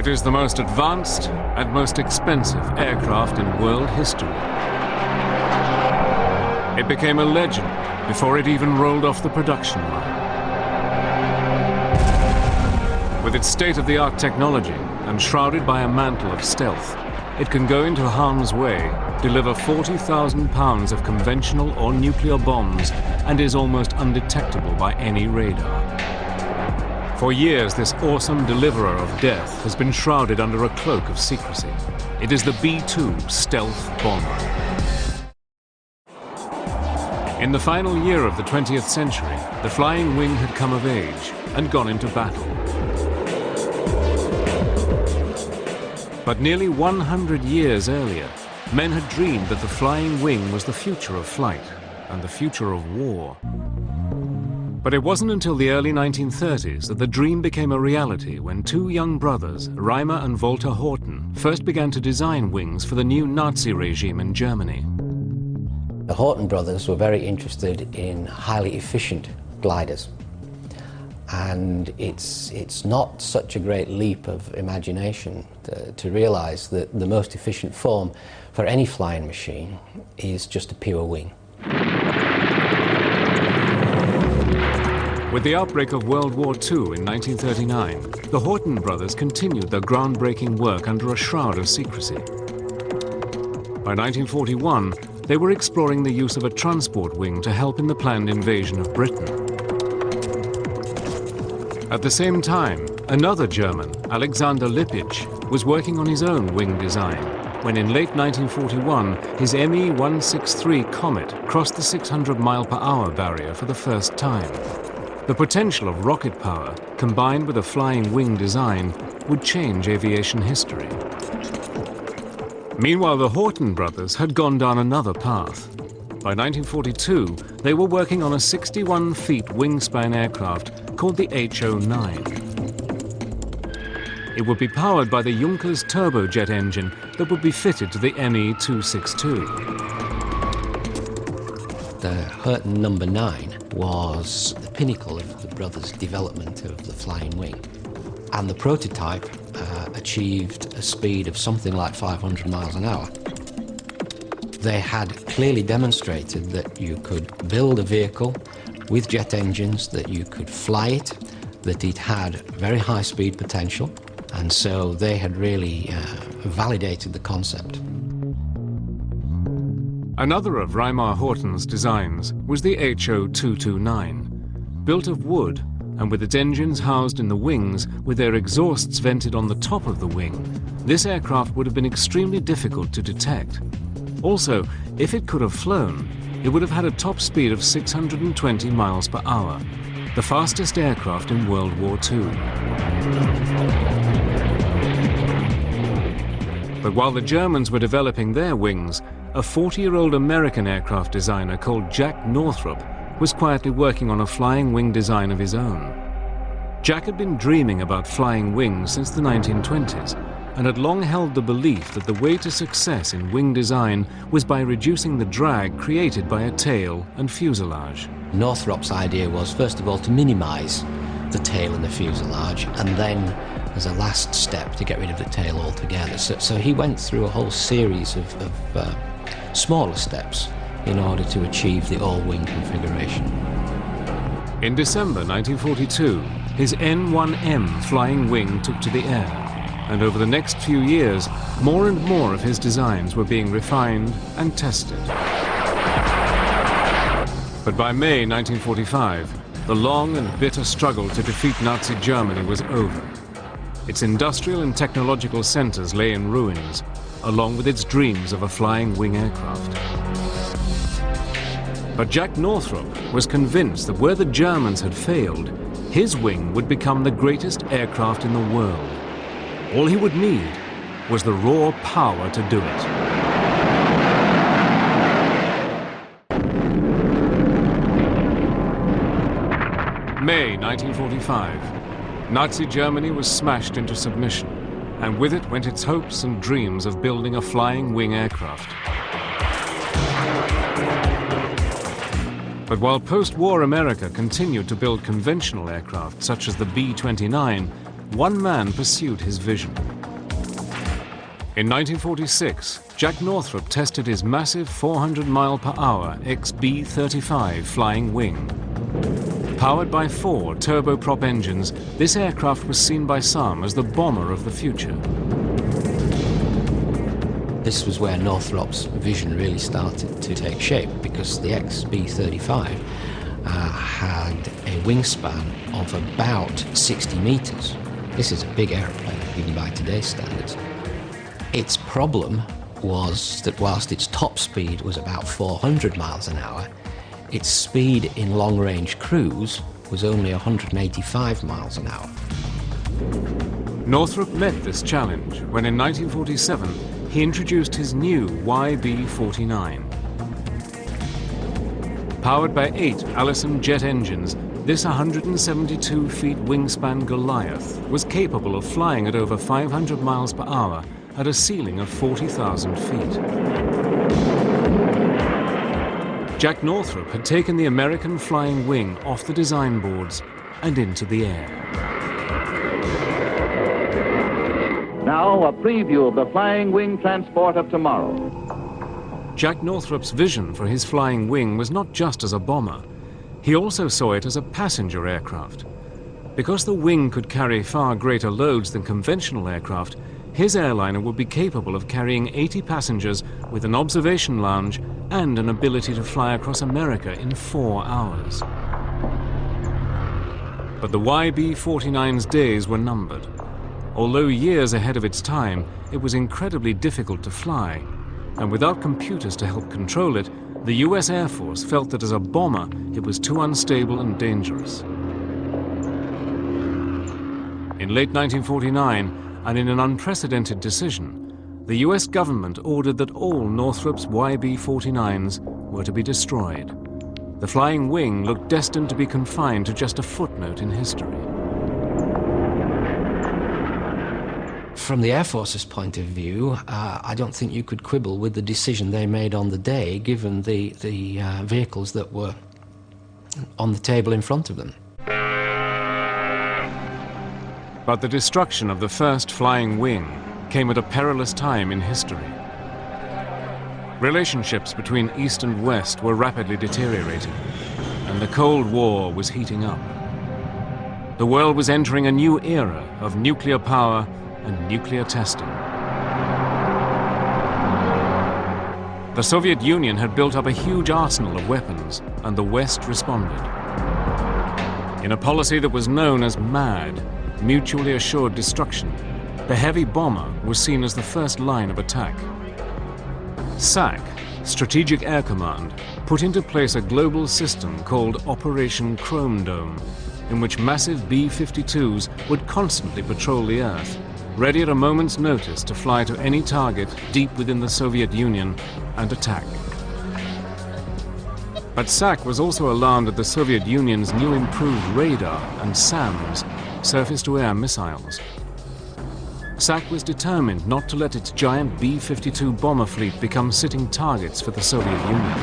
It is the most advanced and most expensive aircraft in world history. It became a legend before it even rolled off the production line. With its state-of-the-art technology and shrouded by a mantle of stealth, it can go into harm's way, deliver 40,000 pounds of conventional or nuclear bombs, and is almost undetectable by any radar. For years, this awesome deliverer of death has been shrouded under a cloak of secrecy. It is the B-2 stealth bomber. In the final year of the 20th century, the flying wing had come of age and gone into battle. But nearly 100 years earlier, men had dreamed that the flying wing was the future of flight and the future of war. But it wasn't until the early 1930s that the dream became a reality when two young brothers, Reimer and Walter Horten, first began to design wings for the new Nazi regime in Germany. The Horten brothers were very interested in highly efficient gliders. And it's not such a great leap of imagination to realize that the most efficient form for any flying machine is just a pure wing. With the outbreak of World War II in 1939, the Horten brothers continued their groundbreaking work under a shroud of secrecy. By 1941, they were exploring the use of a transport wing to help in the planned invasion of Britain. At the same time, another German, Alexander Lippisch, was working on his own wing design when in late 1941 his Me-163 Comet crossed the 600-mile-per-hour barrier for the first time. The potential of rocket power, combined with a flying wing design, would change aviation history. Meanwhile, the Horten brothers had gone down another path. By 1942, they were working on a 61-feet wingspan aircraft called the H-09. It would be powered by the Junkers turbojet engine that would be fitted to the Me-262. The Horten number 9 was the pinnacle of the brothers' development of the flying wing. And the prototype achieved a speed of something like 500 miles an hour. They had clearly demonstrated that you could build a vehicle with jet engines, that you could fly it, that it had very high speed potential, and so they had really validated the concept. Another of Reimer Horten's designs was the HO-229. Built of wood and with its engines housed in the wings with their exhausts vented on the top of the wing, this aircraft would have been extremely difficult to detect. Also, if it could have flown, it would have had a top speed of 620 miles per hour, the fastest aircraft in World War II. But while the Germans were developing their wings, a 40-year-old American aircraft designer called Jack Northrop was quietly working on a flying wing design of his own. Jack had been dreaming about flying wings since the 1920s and had long held the belief that the way to success in wing design was by reducing the drag created by a tail and fuselage. Northrop's idea was, first of all, to minimize the tail and the fuselage, and then, as a last step, to get rid of the tail altogether. So he went through a whole series of smaller steps in order to achieve the all-wing configuration. In December 1942, his N1M flying wing took to the air, and over the next few years, more and more of his designs were being refined and tested. But by May 1945, the long and bitter struggle to defeat Nazi Germany was over. Its industrial and technological centers lay in ruins, along with its dreams of a flying wing aircraft. But Jack Northrop was convinced that where the Germans had failed, his wing would become the greatest aircraft in the world. All he would need was the raw power to do it. May 1945. Nazi Germany was smashed into submission, and with it went its hopes and dreams of building a flying wing aircraft. But while post-war America continued to build conventional aircraft such as the B-29, one man pursued his vision. In 1946, Jack Northrop tested his massive 400-mile-per-hour B-35 flying wing. Powered by 4 turboprop engines, this aircraft was seen by some as the bomber of the future. This was where Northrop's vision really started to take shape, because the B-35 had a wingspan of about 60 meters. This is a big airplane, even by today's standards. Its problem was that whilst its top speed was about 400 miles an hour, its speed in long-range cruise was only 185 miles an hour. Northrop met this challenge when in 1947 he introduced his new YB-49. Powered by 8 Allison jet engines, this 172-feet wingspan Goliath was capable of flying at over 500 miles per hour at a ceiling of 40,000 feet. Jack Northrop had taken the American flying wing off the design boards and into the air. Now, a preview of the flying wing transport of tomorrow. Jack Northrop's vision for his flying wing was not just as a bomber. He also saw it as a passenger aircraft. Because the wing could carry far greater loads than conventional aircraft, his airliner would be capable of carrying 80 passengers with an observation lounge and an ability to fly across America in 4 hours. But the YB-49's days were numbered. Although years ahead of its time, it was incredibly difficult to fly, and without computers to help control it, the US Air Force felt that as a bomber, it was too unstable and dangerous. In late 1949, and in an unprecedented decision, the US government ordered that all Northrop's YB-49s were to be destroyed. The flying wing looked destined to be confined to just a footnote in history. From the Air Force's point of view, I don't think you could quibble with the decision they made on the day, given the vehicles that were on the table in front of them. But the destruction of the first flying wing came at a perilous time in history. Relationships between East and West were rapidly deteriorating, and the Cold War was heating up. The world was entering a new era of nuclear power and nuclear testing. The Soviet Union had built up a huge arsenal of weapons, and the West responded. In a policy that was known as MAD, mutually assured destruction, the heavy bomber was seen as the first line of attack. SAC, Strategic Air Command, put into place a global system called Operation Chrome Dome, in which massive B-52s would constantly patrol the Earth, ready at a moment's notice to fly to any target deep within the Soviet Union and attack. But SAC was also alarmed at the Soviet Union's new improved radar and SAMs, surface-to-air missiles. SAC was determined not to let its giant B-52 bomber fleet become sitting targets for the Soviet Union.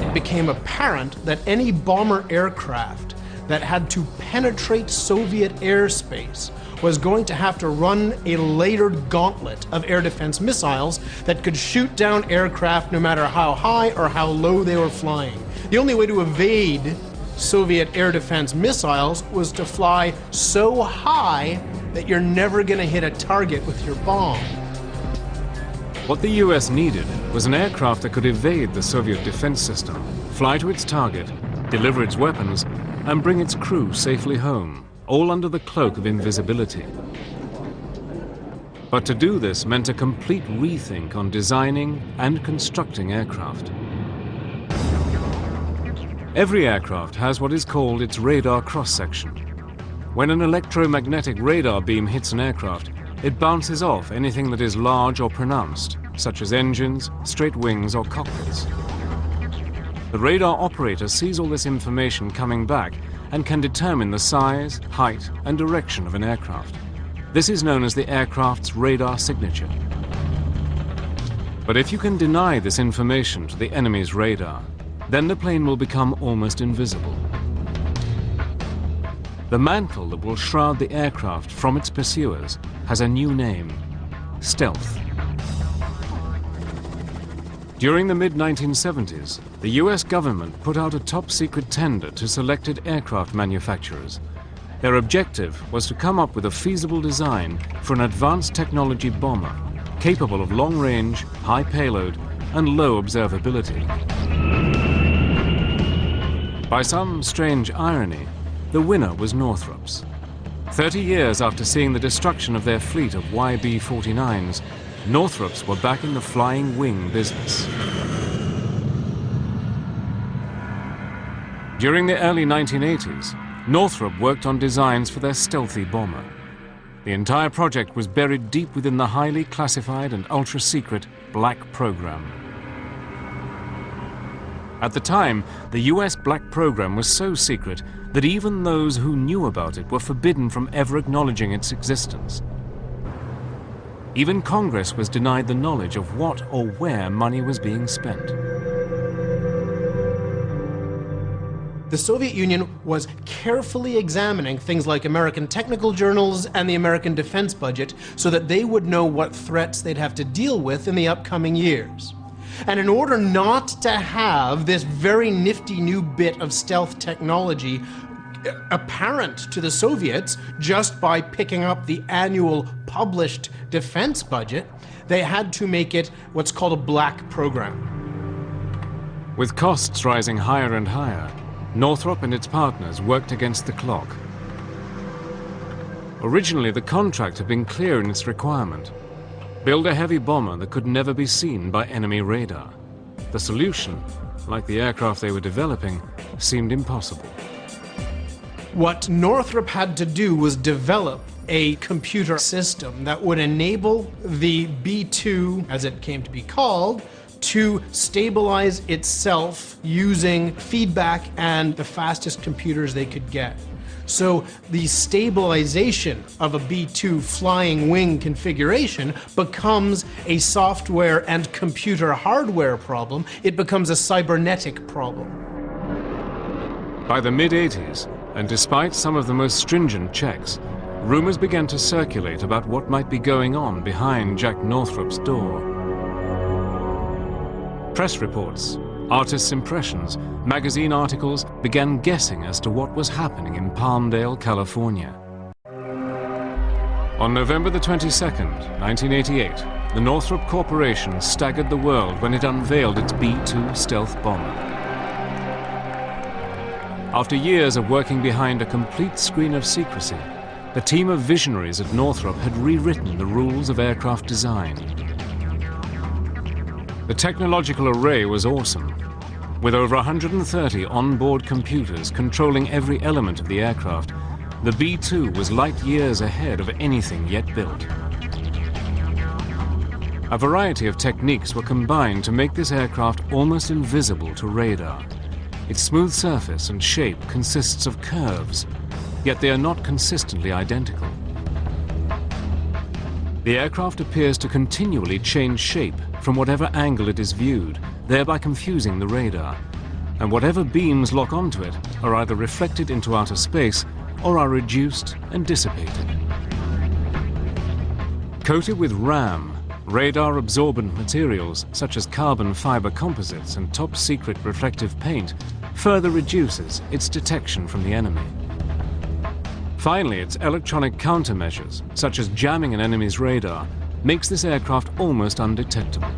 It became apparent that any bomber aircraft that had to penetrate Soviet airspace was going to have to run a layered gauntlet of air defense missiles that could shoot down aircraft no matter how high or how low they were flying. The only way to evade Soviet air defense missiles was to fly so high that you're never going to hit a target with your bomb. What the US needed was an aircraft that could evade the Soviet defense system, fly to its target, deliver its weapons, and bring its crew safely home, all under the cloak of invisibility. But to do this meant a complete rethink on designing and constructing aircraft. Every aircraft has what is called its radar cross-section. When an electromagnetic radar beam hits an aircraft, it bounces off anything that is large or pronounced, such as engines, straight wings, or cockpits. The radar operator sees all this information coming back and can determine the size, height, and direction of an aircraft. This is known as the aircraft's radar signature. But if you can deny this information to the enemy's radar, then the plane will become almost invisible. The mantle that will shroud the aircraft from its pursuers has a new name: stealth. During the mid-1970s, the US government put out a top-secret tender to selected aircraft manufacturers. Their objective was to come up with a feasible design for an advanced technology bomber, capable of long-range, high payload, and low observability. By some strange irony, the winner was Northrop's. 30 years after seeing the destruction of their fleet of YB-49s, Northrop's were back in the flying wing business. During the early 1980s, Northrop worked on designs for their stealthy bomber. The entire project was buried deep within the highly classified and ultra-secret Black program. At the time, the US Black program was so secret that even those who knew about it were forbidden from ever acknowledging its existence. Even Congress was denied the knowledge of what or where money was being spent. The Soviet Union was carefully examining things like American technical journals and the American defense budget so that they would know what threats they'd have to deal with in the upcoming years. And in order not to have this very nifty new bit of stealth technology apparent to the Soviets just by picking up the annual published defense budget, they had to make it what's called a Black program. With costs rising higher and higher, Northrop and its partners worked against the clock. Originally, the contract had been clear in its requirement: build a heavy bomber that could never be seen by enemy radar. The solution, like the aircraft they were developing, seemed impossible. What Northrop had to do was develop a computer system that would enable the B-2, as it came to be called, to stabilize itself using feedback and the fastest computers they could get. So the stabilization of a B-2 flying wing configuration becomes a software and computer hardware problem. It becomes a cybernetic problem. By the mid-80s, and despite some of the most stringent checks, rumors began to circulate about what might be going on behind Jack Northrop's door. Press reports, artists' impressions, magazine articles began guessing as to what was happening in Palmdale, California. On November the 22nd, 1988, the Northrop Corporation staggered the world when it unveiled its B-2 stealth bomber. After years of working behind a complete screen of secrecy, the team of visionaries at Northrop had rewritten the rules of aircraft design. The technological array was awesome. With over 130 onboard computers controlling every element of the aircraft, the B-2 was light years ahead of anything yet built. A variety of techniques were combined to make this aircraft almost invisible to radar. Its smooth surface and shape consists of curves, yet they are not consistently identical. The aircraft appears to continually change shape from whatever angle it is viewed, thereby confusing the radar, and whatever beams lock onto it are either reflected into outer space or are reduced and dissipated. Coated with RAM, radar-absorbent materials such as carbon fiber composites and top-secret reflective paint further reduces its detection from the enemy. Finally, its electronic countermeasures, such as jamming an enemy's radar, makes this aircraft almost undetectable.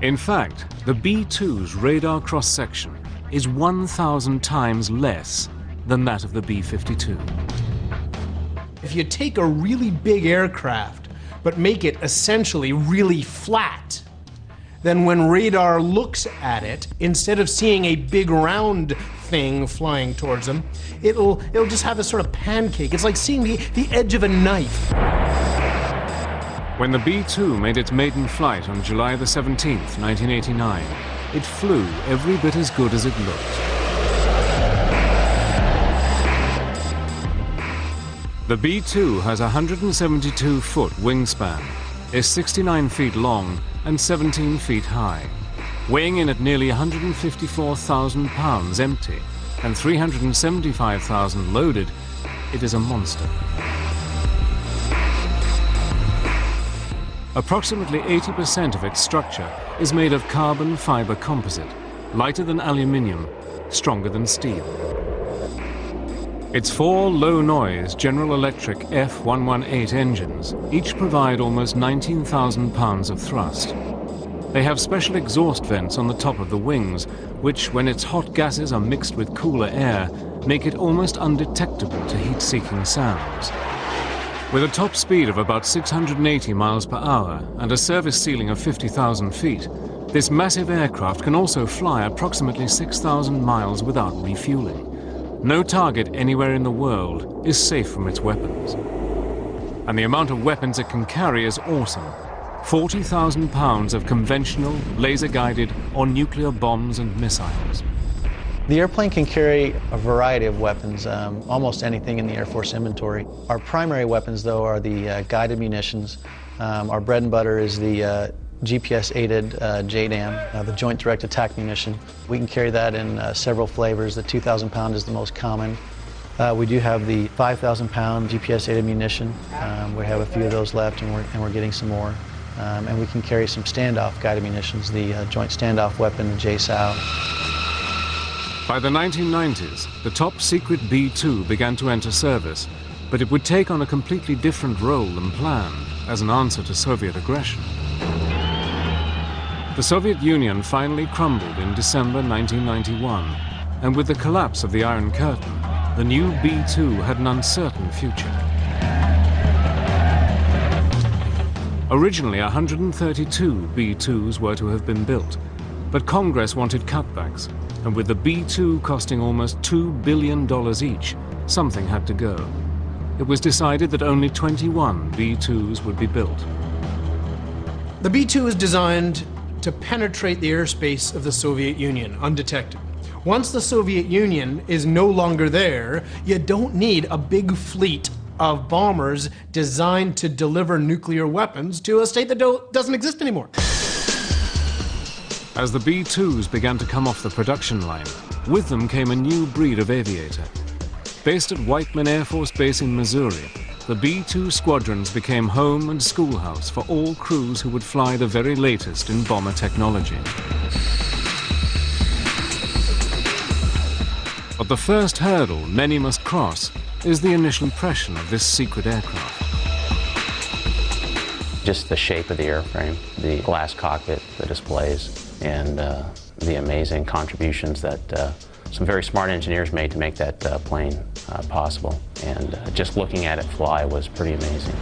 In fact, the B-2's radar cross-section is 1,000 times less than that of the B-52. If you take a really big aircraft, but make it essentially really flat, then when radar looks at it, instead of seeing a big round thing flying towards them, it'll just have a sort of pancake. It's like seeing the edge of a knife. When the B-2 made its maiden flight on July the 17th, 1989, it flew every bit as good as it looked. The B-2 has a 172-foot wingspan, is 69 feet long and 17 feet high. Weighing in at nearly 154,000 pounds empty and 375,000 loaded, it is a monster. Approximately 80% of its structure is made of carbon fiber composite, lighter than aluminium, stronger than steel. Its 4 low-noise General Electric F118 engines each provide almost 19,000 pounds of thrust. They have special exhaust vents on the top of the wings, which, when its hot gases are mixed with cooler air, make it almost undetectable to heat-seeking sounds. With a top speed of about 680 miles per hour and a service ceiling of 50,000 feet, this massive aircraft can also fly approximately 6,000 miles without refueling. No target anywhere in the world is safe from its weapons. And the amount of weapons it can carry is awesome. 40,000 pounds of conventional, laser-guided, or nuclear bombs and missiles. The airplane can carry a variety of weapons, almost anything in the Air Force inventory. Our primary weapons, though, are the guided munitions. Our bread and butter is the GPS-aided JDAM, the Joint Direct Attack Munition. We can carry that in several flavors. The 2,000 pound is the most common. We do have the 5,000 pound GPS-aided munition. We have a few of those left, and we're getting some more. And we can carry some standoff guided munitions, the Joint Standoff Weapon, the JSOW. By the 1990s, the top secret B-2 began to enter service, but it would take on a completely different role than planned as an answer to Soviet aggression. The Soviet Union finally crumbled in December 1991, and with the collapse of the Iron Curtain, the new B-2 had an uncertain future. Originally, 132 B-2s were to have been built, but Congress wanted cutbacks, and with the B-2 costing almost $2 billion each, something had to go. It was decided that only 21 B-2s would be built. The B-2 is designed to penetrate the airspace of the Soviet Union undetected. Once the Soviet Union is no longer there, you don't need a big fleet of bombers designed to deliver nuclear weapons to a state that doesn't exist anymore. As the B-2s began to come off the production line, with them came a new breed of aviator. Based at Whiteman Air Force Base in Missouri, the B-2 squadrons became home and schoolhouse for all crews who would fly the very latest in bomber technology. But the first hurdle many must cross is the initial impression of this secret aircraft. Just the shape of the airframe, the glass cockpit, the displays, and the amazing contributions that some very smart engineers made to make that plane possible. And just looking at it fly was pretty amazing.